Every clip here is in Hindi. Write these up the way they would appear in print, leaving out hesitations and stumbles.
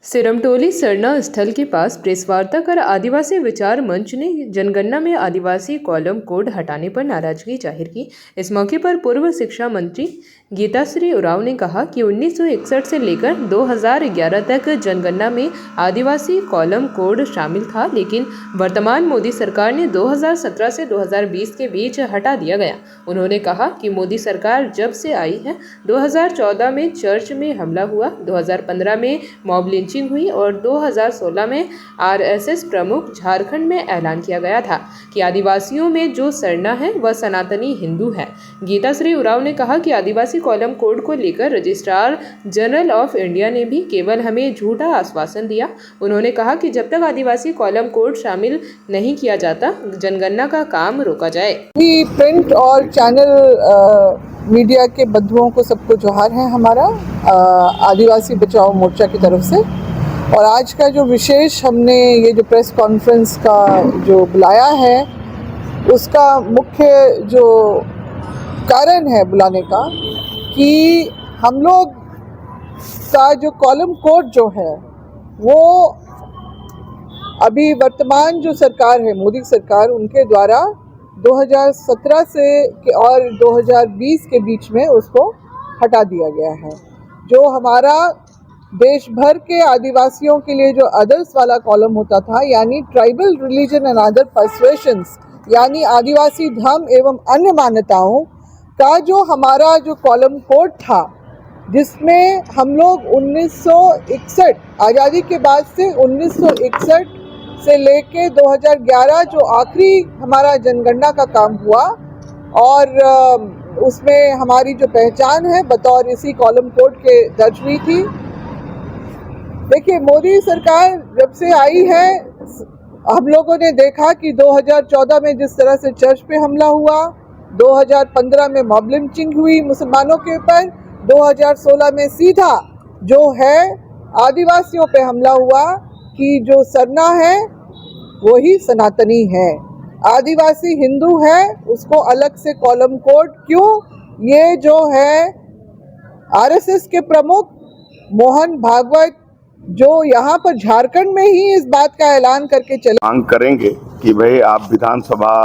सिरमटोली सरना स्थल के पास प्रेस वार्ता कर आदिवासी विचार मंच ने जनगणना में आदिवासी कॉलम कोड हटाने पर नाराजगी जाहिर की। इस मौके पर पूर्व शिक्षा मंत्री गीताश्री उरांव ने कहा कि 1961 से लेकर 2011 तक जनगणना में आदिवासी कॉलम कोड शामिल था, लेकिन वर्तमान मोदी सरकार ने 2017 से 2020 के बीच हटा दिया गया। उन्होंने कहा कि मोदी सरकार जब से आई है 2014 में चर्च में हमला हुआ, 2015 में मॉब लिंचिंग हुई और 2016 में आरएसएस प्रमुख झारखंड में ऐलान किया गया था कि आदिवासियों में जो सरना है वह सनातनी हिंदू है। गीताश्री उरांव ने कहा कि आदिवासी कॉलम कोड को लेकर रजिस्ट्रार जनरल ऑफ इंडिया ने भी केवल हमें झूठा आश्वासन दिया। उन्होंने कहा कि जब तक आदिवासी कॉलम कोड शामिल नहीं किया जाता जनगणना का काम रोका जाए। प्रिंट और चैनल मीडिया के बंधुओं को सबको जोहार है हमारा आदिवासी बचाओ मोर्चा की तरफ से। और आज का जो विशेष हमने ये जो प्रेस कॉन्फ्रेंस का जो बुलाया है उसका मुख्य जो कारण है बुलाने का कि हम लोग का जो कॉलम कोड जो है वो अभी वर्तमान जो सरकार है मोदी सरकार उनके द्वारा 2017 से और 2020 के बीच में उसको हटा दिया गया है। जो हमारा देश भर के आदिवासियों के लिए जो अदर्स वाला कॉलम होता था, यानी ट्राइबल रिलीजन एंड अदर पर्सुएशंस, यानी आदिवासी धर्म एवं अन्य मान्यताओं का जो हमारा जो कॉलम कोड था, जिसमें हम लोग 1961 आज़ादी के बाद से 1961 से लेके 2011 जो आखिरी हमारा जनगणना का काम हुआ और उसमें हमारी जो पहचान है बतौर इसी कॉलम कोड के दर्ज हुई थी। देखिए, मोदी सरकार जब से आई है हम लोगों ने देखा कि 2014 में जिस तरह से चर्च पे हमला हुआ, 2015 में मॉब लिंचिंग हुई मुसलमानों के ऊपर, 2016 में सीधा जो है आदिवासियों पे हमला हुआ कि जो सरना है वही सनातनी है, आदिवासी हिंदू है, उसको अलग से कॉलम कोड क्यों? ये जो है आरएसएस के प्रमुख मोहन भागवत जो यहाँ पर झारखंड में ही इस बात का ऐलान करके चले, मांग करेंगे कि भाई आप विधानसभा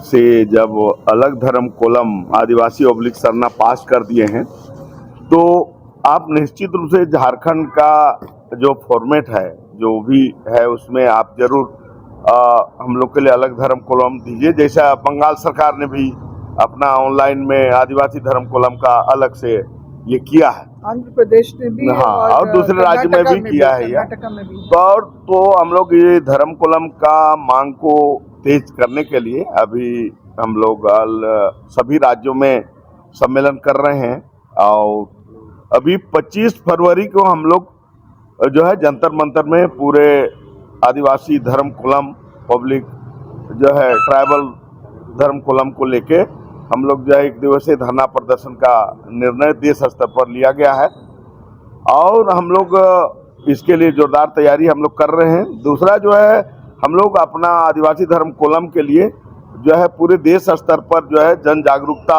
से जब अलग धर्म कॉलम आदिवासी ऑब्लिक सरना पास कर दिए हैं तो आप निश्चित रूप से झारखंड का जो फॉर्मेट है जो भी है उसमें आप जरूर हम लोग के लिए अलग धर्म कॉलम दीजिए, जैसा बंगाल सरकार ने भी अपना ऑनलाइन में आदिवासी धर्म कॉलम का अलग से ये किया है। आंध्र प्रदेश ने भी हाँ, और दूसरे राज्य में भी किया है यह। तो हम लोग ये धर्म कॉलम का मांग को तेज करने के लिए अभी हम लोग सभी राज्यों में सम्मेलन कर रहे हैं और अभी 25 फरवरी को हम लोग जो है जंतर मंतर में पूरे आदिवासी धर्म कॉलम पब्लिक जो है ट्राइबल धर्म कॉलम को लेके हम लोग जो है एक दिवसीय धरना प्रदर्शन का निर्णय देश स्तर पर लिया गया है और हम लोग इसके लिए जोरदार तैयारी हम लोग कर रहे हैं। दूसरा जो है हम लोग अपना आदिवासी धर्म कॉलम के लिए जो है पूरे देश स्तर पर जो है जन जागरूकता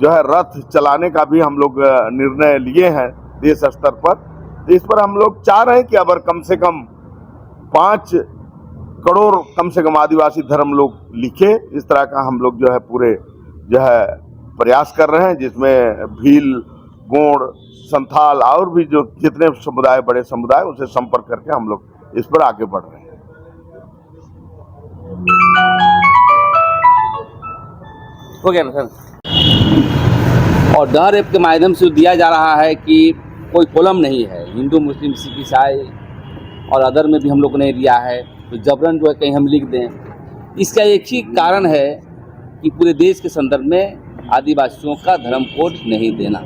जो है रथ चलाने का भी हम लोग निर्णय लिए हैं देश स्तर पर। इस पर हम लोग चाह रहे हैं कि अगर कम से कम 5 करोड़ कम से कम आदिवासी धर्म लोग लिखे, इस तरह का हम लोग जो है पूरे जो है प्रयास कर रहे हैं, जिसमें भील, गोंड, संथाल और भी जो जितने समुदाय बड़े समुदाय उनसे संपर्क करके हम लोग इस पर आगे बढ़ रहे हैं। हो गया ना सर। और डर ऐप के माध्यम से दिया जा रहा है कि कोई कॉलम नहीं है, हिंदू मुस्लिम सिख ईसाई और अदर में भी हम लोग ने दिया है तो जबरन जो है कहीं हम लिख दें। इसका एक ही कारण है कि पूरे देश के संदर्भ में आदिवासियों का धर्म कोड नहीं देना।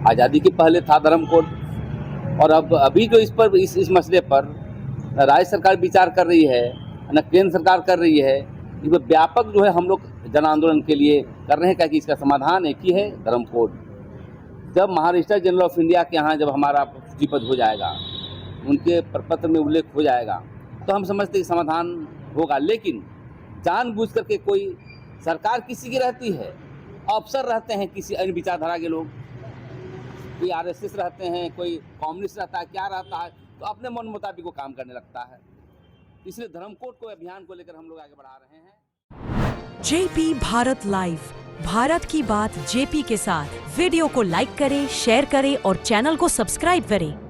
आज़ादी के पहले था धर्म कोड और अब अभी जो इस मसले पर न राज्य सरकार विचार कर रही है न केंद्र सरकार कर रही है, इस पर व्यापक जो है हम लोग जन आंदोलन के लिए कर रहे हैं कि इसका समाधान एक ही है, धर्म कोड। जब महारजिस्ट्रार जनरल ऑफ इंडिया के यहाँ जब हमारा सूचीबद्ध हो जाएगा, उनके प्रपत्र में उल्लेख हो जाएगा तो हम समझते हैं कि समाधान होगा। लेकिन जानबूझ करके कोई सरकार किसी की रहती है, अफसर रहते हैं किसी अन्य विचारधारा के लोग, कोई आरएसएस रहते हैं, कोई कम्युनिस्ट रहता है, क्या रहता है, तो अपने मन मुताबिक वो काम करने लगता है। इसलिए धर्म कोड को अभियान को लेकर हम लोग आगे बढ़ा रहे हैं। जेपी भारत लाइव, भारत की बात जेपी के साथ। वीडियो को लाइक करें, शेयर करें और चैनल को सब्सक्राइब करें।